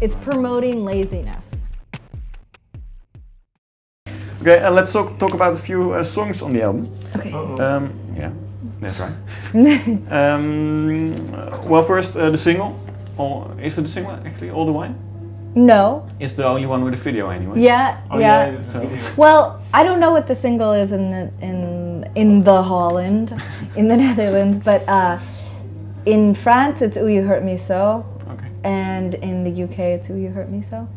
It's promoting laziness. Okay, let's talk about a few songs on the album. Okay. Yeah, that's right. Well, first the single. Is it the single actually? All the Wine? No. It's the only one with a video anyway. Yeah, yeah. It is a video. Well, I don't know what the single is in the Holland, in the Netherlands, but in France it's "Ooh You Hurt Me So," Okay. and in the UK it's "Ooh You Hurt Me So."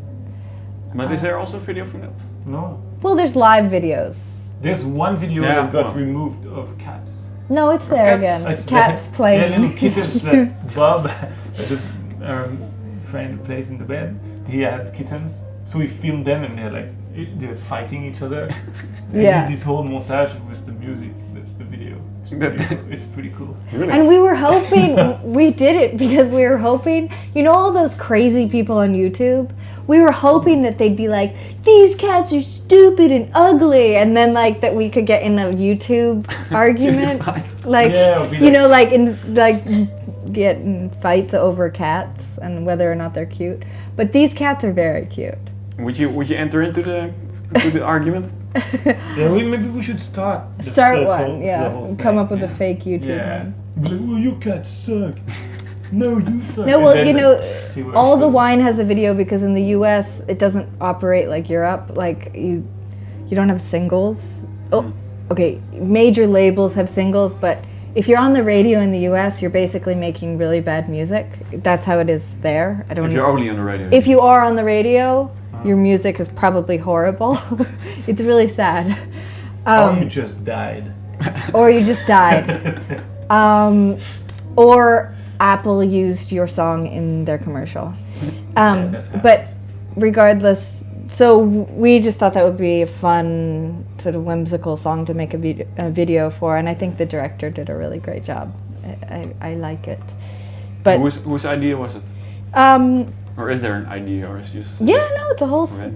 But is there also a video from that? No. Well, there's live videos. There's one video Yeah, that got well. removed of cats. No, it's there cats? again. It's Cats playing. Yeah, little kittens that Bob, the friend who plays in the bed, he had kittens. So we filmed them and they're fighting each other. And Yeah. did this whole montage with the music. That's the video. It's pretty cool. Really? And we were hoping, we did it because we were hoping, you know all those crazy people on YouTube? We were hoping that they'd be like, these cats are stupid and ugly, and then like that we could get in a YouTube argument. Like, Yeah, you know, like get in fights over cats and whether or not they're cute. But these cats are very cute. Would you enter into the argument? Yeah, maybe we should start. Start the one, whole- yeah. the whole Come thing, up with a yeah. fake YouTube Yeah. name. Be like, well, your cats suck. No, you suck. No, And well, then you know, see where All it the goes. Wine has a video because in the US it doesn't operate like Europe. Like you don't have singles. Oh, okay. Major labels have singles, but if you're on the radio in the US, you're basically making really bad music. That's how it is there. I don't If know. you're only on the radio. If you are on the radio, your music is probably horrible. It's really sad. Or you just died. Or you just died. Or Apple used your song in their commercial. But regardless, so we just thought that would be a fun, sort of whimsical song to make a video for, and I think the director did a really great job. I like it. But whose idea was it? Or is there an idea, or is it just? yeah, no, it's a whole story.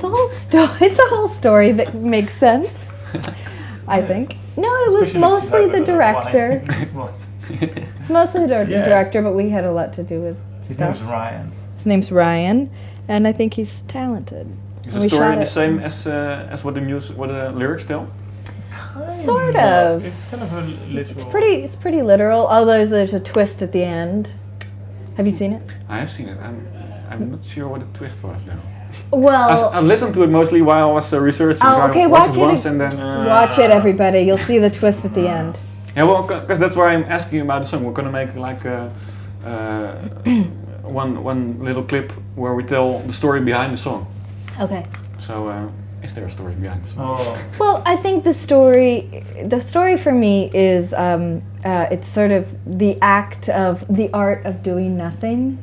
It's a whole story that makes sense. I think. No, it was Especially if you mostly have the a director. wine. It's nice. It's mostly the Yeah. director, but we had a lot to do with His stuff. name's Ryan. His name's Ryan, and I think he's talented. Is And the we story shot the it. same as what the lyrics tell? Sort of. It's kind of a literal. It's pretty literal. Although there's a twist at the end. Have you seen it? I have seen it. I'm not sure what the twist was though. Well, I listened to it mostly while I was researching. Oh, so okay, I watch watched it it once and then. watch it, everybody. You'll see the twist at the end. Yeah, well, because that's why I'm asking you about the song. We're gonna make like one little clip where we tell the story behind the song. Okay. So, is there a story behind the song? Oh. Well, I think the story for me is it's sort of the art of doing nothing,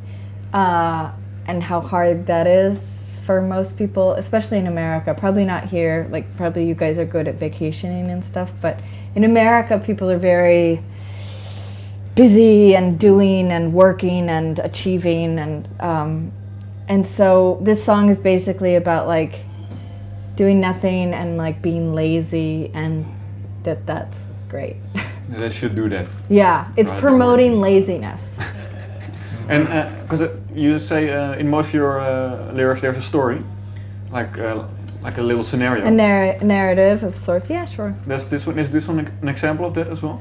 and how hard that is for most people, especially in America. Probably not here. Like probably you guys are good at vacationing and stuff, but in America, people are very busy and doing and working and achieving, and so this song is basically about like doing nothing and like being lazy, and that's great. They should do that. Yeah, it's Right. promoting laziness. And because you say in most of your lyrics there's a story, like a little scenario. A narrative of sorts. Yeah, sure. Is this one an example of that as well?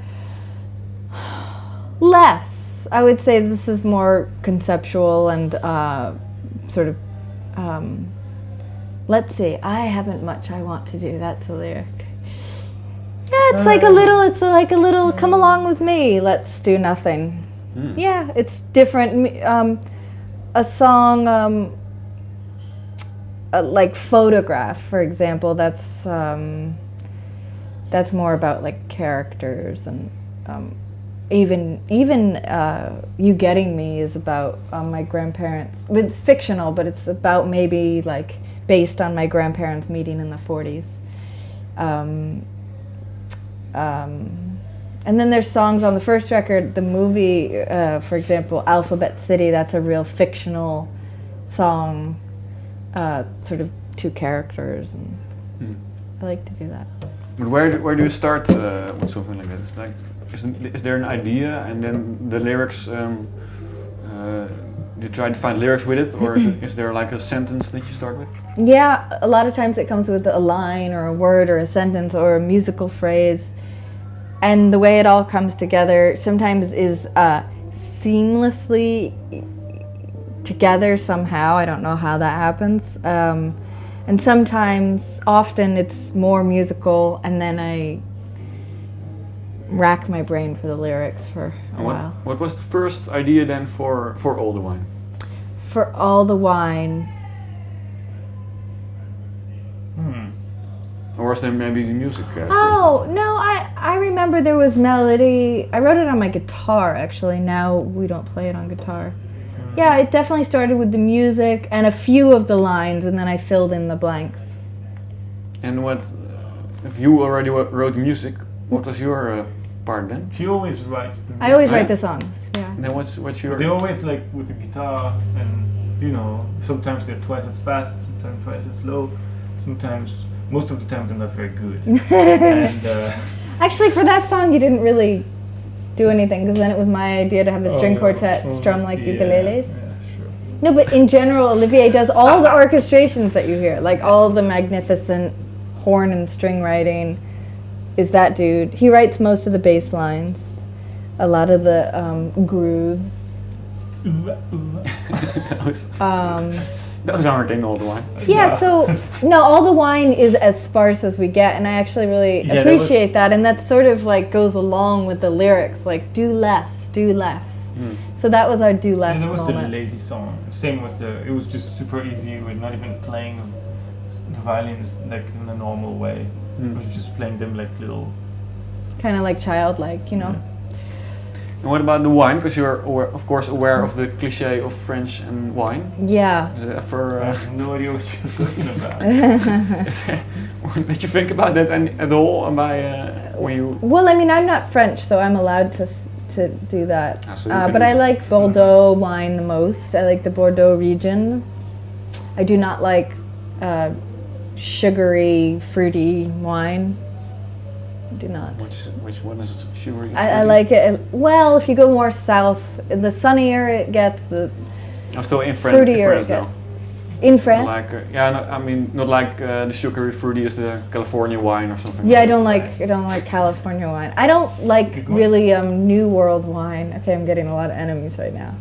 Less. I would say this is more conceptual and sort of. Let's see. I haven't much I want to do. That's a lyric. Yeah, it's like a little. It's like a little. Come along with me. Let's do nothing. Yeah, it's different. A song like Photograph, for example, that's more about like characters, and even You Getting Me is about my grandparents. It's fictional, but it's about maybe like based on my grandparents meeting in the 40s. And then there's songs on the first record, the movie, for example, Alphabet City, that's a real fictional song, sort of two characters, and I like to do that. But where do you start with something like that? It's like, is there an idea and then the lyrics, you try to find lyrics with it, or is there like a sentence that you start with? Yeah, a lot of times it comes with a line or a word or a sentence or a musical phrase. And the way it all comes together sometimes is seamlessly together somehow. I don't know how that happens. And sometimes, often it's more musical, and then I rack my brain for the lyrics for a while. What was the first idea then for All the Wine? For All the Wine. Or was there maybe the music? Oh, no, I remember there was melody. I wrote it on my guitar, actually. Now we don't play it on guitar. Yeah, it definitely started with the music and a few of the lines, and then I filled in the blanks. And what, if you already wrote the music, what was your part then? She always writes the music. I always write the songs, yeah. And then what's your... They always like with the guitar, and you know, sometimes they're twice as fast, sometimes twice as slow, sometimes, most of the time they're not very good. And actually, for that song you didn't really do anything, because then it was my idea to have the string quartet strum like ukuleles. Yeah, sure. No, but in general, Olivier does all the orchestrations that you hear, like all the magnificent horn and string writing is that dude. He writes most of the bass lines, a lot of the grooves. Those aren't in All the Wine. Yeah, so, no, All the Wine is as sparse as we get, and I actually really appreciate that, and that sort of like goes along with the lyrics, like do less, do less. So that was our do less that was moment. the lazy song. Same with it was just super easy. We're not even playing the violins like in a normal way. We're just playing them like little... Kind of like childlike, you know? Yeah. And what about the wine? Because you're of course aware of the cliché of French and wine. Yeah. I have no idea what you're talking about. Did you think about that at all when you... Well, I mean, I'm not French, so I'm allowed to do that. So but I like Bordeaux wine the most. I like the Bordeaux region. I do not like sugary, fruity wine. I do not. Which one is sugary? I like it. Well, if you go more south, the sunnier it gets, the I'm still in fruitier France it now. gets. In France? Like I mean not like the sugary fruity is the California wine or something. Yeah, like I don't like California wine. I don't like really New World wine. Okay, I'm getting a lot of enemies right now.